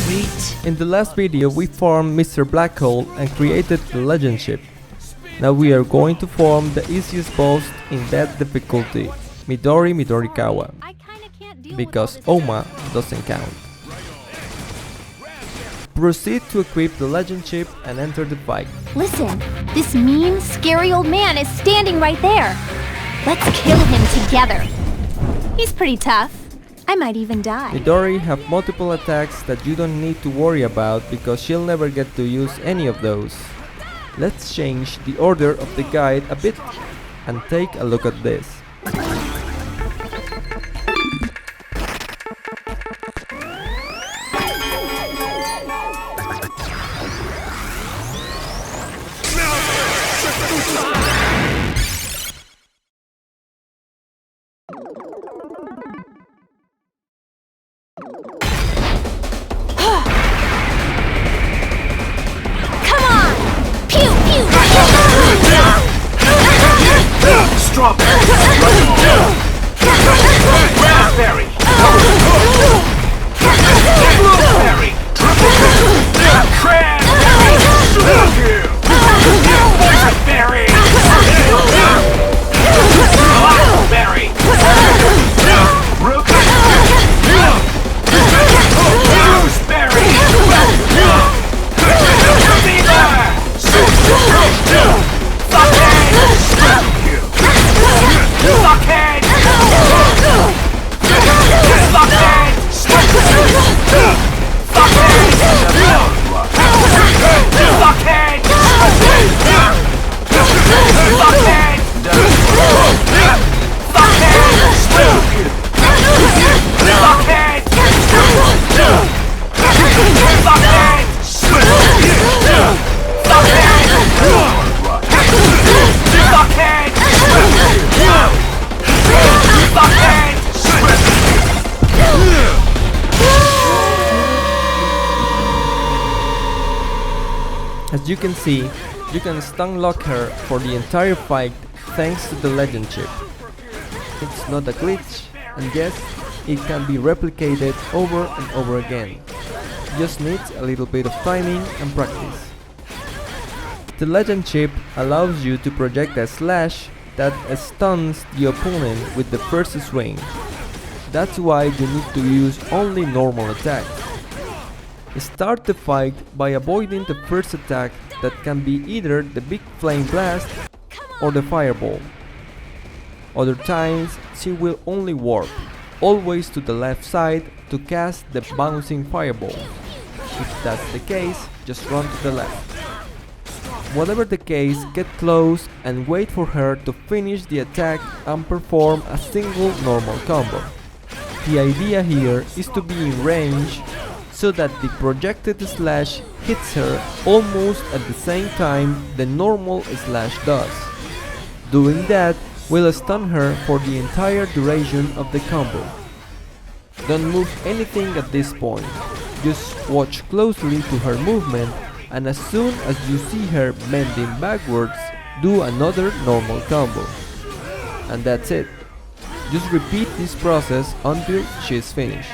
Sweet. In the last video we farmed Mr. Black Hole and created the legend chip. Now we are going to farm the easiest boss in that difficulty, Midori Midorikawa, because Oma doesn't count. Proceed to equip the legend chip and enter the fight. Listen, this mean, scary old man is standing right there. Let's kill him together. He's pretty tough. I might even die. Midori have multiple attacks that you don't need to worry about because she'll never get to use any of those. Let's change the order of the guide a bit and take a look at this. Strawberry! Raspberry! Blueberry! Cranberry! Berry! Blackberry! Gooseberry! Blockhead! As you can see, you can stun lock her for the entire fight thanks to the legend chip. It's not a glitch, and yes, it can be replicated over and over again. Just needs a little bit of timing and practice. The legend chip allows you to project a slash that stuns the opponent with the first swing. That's why you need to use only normal attacks. Start the fight by avoiding the first attack that can be either the big flame blast or the fireball. Other times she will only warp, always to the left side to cast the bouncing fireball. If that's the case, just run to the left. Whatever the case, get close and wait for her to finish the attack and perform a single normal combo. The idea here is to be in range so that the projected slash hits her almost at the same time the normal slash does. Doing that will stun her for the entire duration of the combo. Don't move anything at this point, just watch closely to her movement, and as soon as you see her bending backwards, do another normal combo. And that's it. Just repeat this process until she is finished.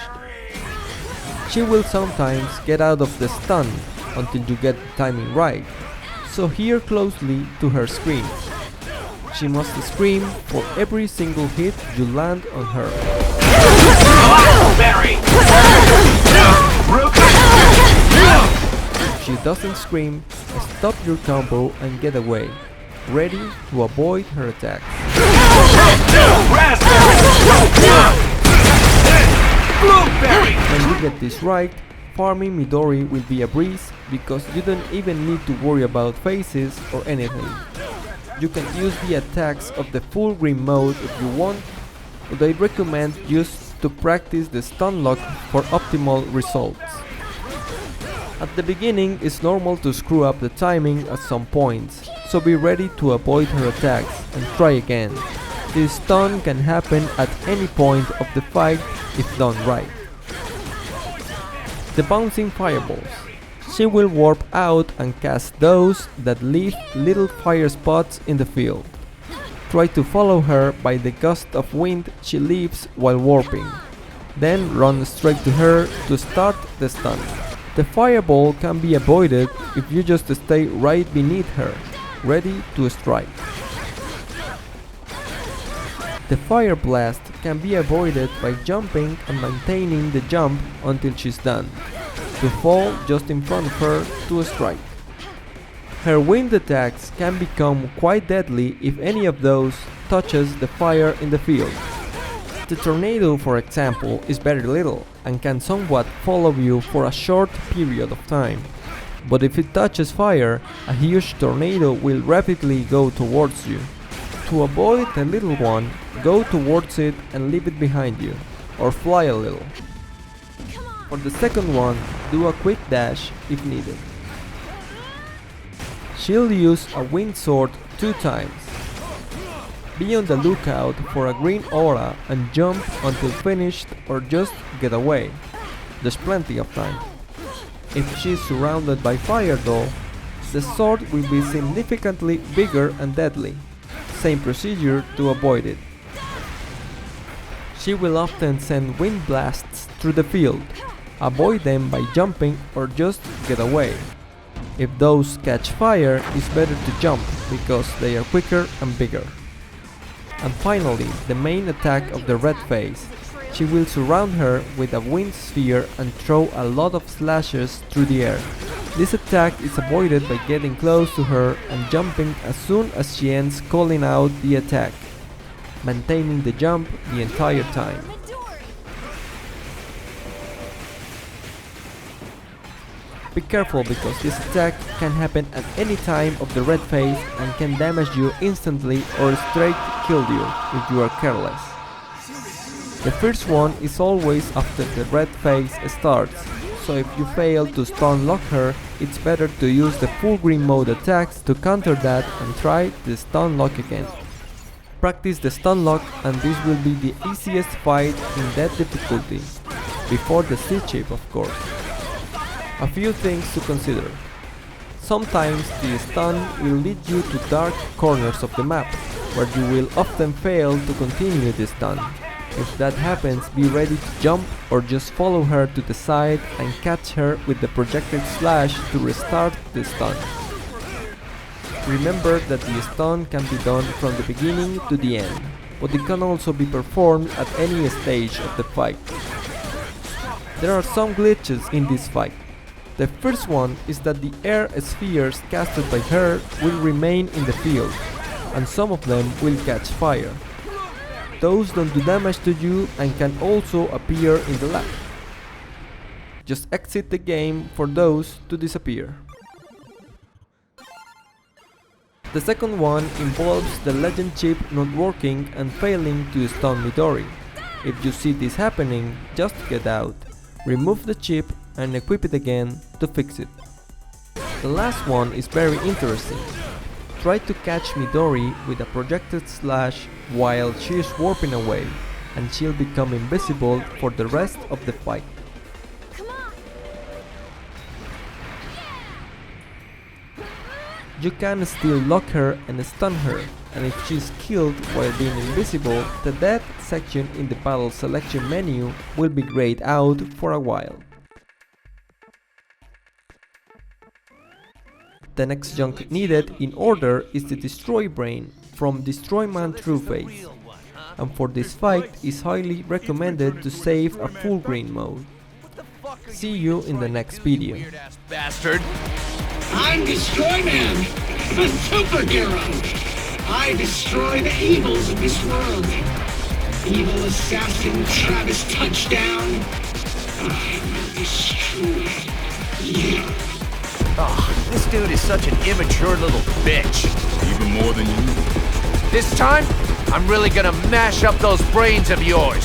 She will sometimes get out of the stun until you get the timing right, so hear closely to her screams. She must scream for every single hit you land on her. If she doesn't scream, stop your combo and get away, ready to avoid her attacks. When you get this right, farming Midori will be a breeze because you don't even need to worry about phases or anything. You can use the attacks of the full green mode if you want, but I recommend just to practice the stun lock for optimal results. At the beginning it's normal to screw up the timing at some points, so be ready to avoid her attacks and try again. This stun can happen at any point of the fight if done right. The bouncing fireballs. She will warp out and cast those that leave little fire spots in the field. Try to follow her by the gust of wind she leaves while warping. Then run straight to her to start the stun. The fireball can be avoided if you just stay right beneath her, ready to strike. The fire blast can be avoided by jumping and maintaining the jump until she's done, to fall just in front of her to strike. Her wind attacks can become quite deadly if any of those touches the fire in the field. The tornado, for example, is very little and can somewhat follow you for a short period of time. But if it touches fire, a huge tornado will rapidly go towards you. To avoid the little one, go towards it and leave it behind you, or fly a little. For the second one, do a quick dash if needed. She'll use a wind sword 2 times. Be on the lookout for a green aura and jump until finished or just get away. There's plenty of time. If she's surrounded by fire though, the sword will be significantly bigger and deadly. Same procedure to avoid it. She will often send wind blasts through the field. Avoid them by jumping or just get away. If those catch fire, it's better to jump because they are quicker and bigger. And finally, the main attack of the red phase. She will surround her with a wind sphere and throw a lot of slashes through the air. This attack is avoided by getting close to her and jumping as soon as she ends calling out the attack, maintaining the jump the entire time. Be careful because this attack can happen at any time of the red phase and can damage you instantly or straight kill you if you are careless. The first one is always after the red phase starts, so if you fail to stun lock her, it's better to use the full green mode attacks to counter that and try the stun lock again. Practice the stun lock and this will be the easiest fight in that difficulty, before the Tiga Chip of course. A few things to consider. Sometimes the stun will lead you to dark corners of the map, where you will often fail to continue the stun. If that happens, be ready to jump or just follow her to the side and catch her with the projected slash to restart the stun. Remember that the stun can be done from the beginning to the end, but it can also be performed at any stage of the fight. There are some glitches in this fight. The first one is that the air spheres casted by her will remain in the field, and some of them will catch fire. Those don't do damage to you and can also appear in the lab. Just exit the game for those to disappear. The second one involves the legend chip not working and failing to stun Midori. If you see this happening, just get out, remove the chip and equip it again to fix it. The last one is very interesting. Try to catch Midori with a projected slash while she is warping away, and she'll become invisible for the rest of the fight. You can still lock her and stun her, and if she's killed while being invisible, the death section in the battle selection menu will be grayed out for a while. The next junk needed in order is the Destroy Brain from Destroy Man True Phase, and for this fight is highly recommended to save a full green mode. See you in the next video. Bastard! I'm Destroy Man, the superhero! I destroy the evils of this world. Evil assassin Travis Touchdown. I will destroy you. Oh, this dude is such an immature little bitch. Even more than you. This time, I'm really gonna mash up those brains of yours.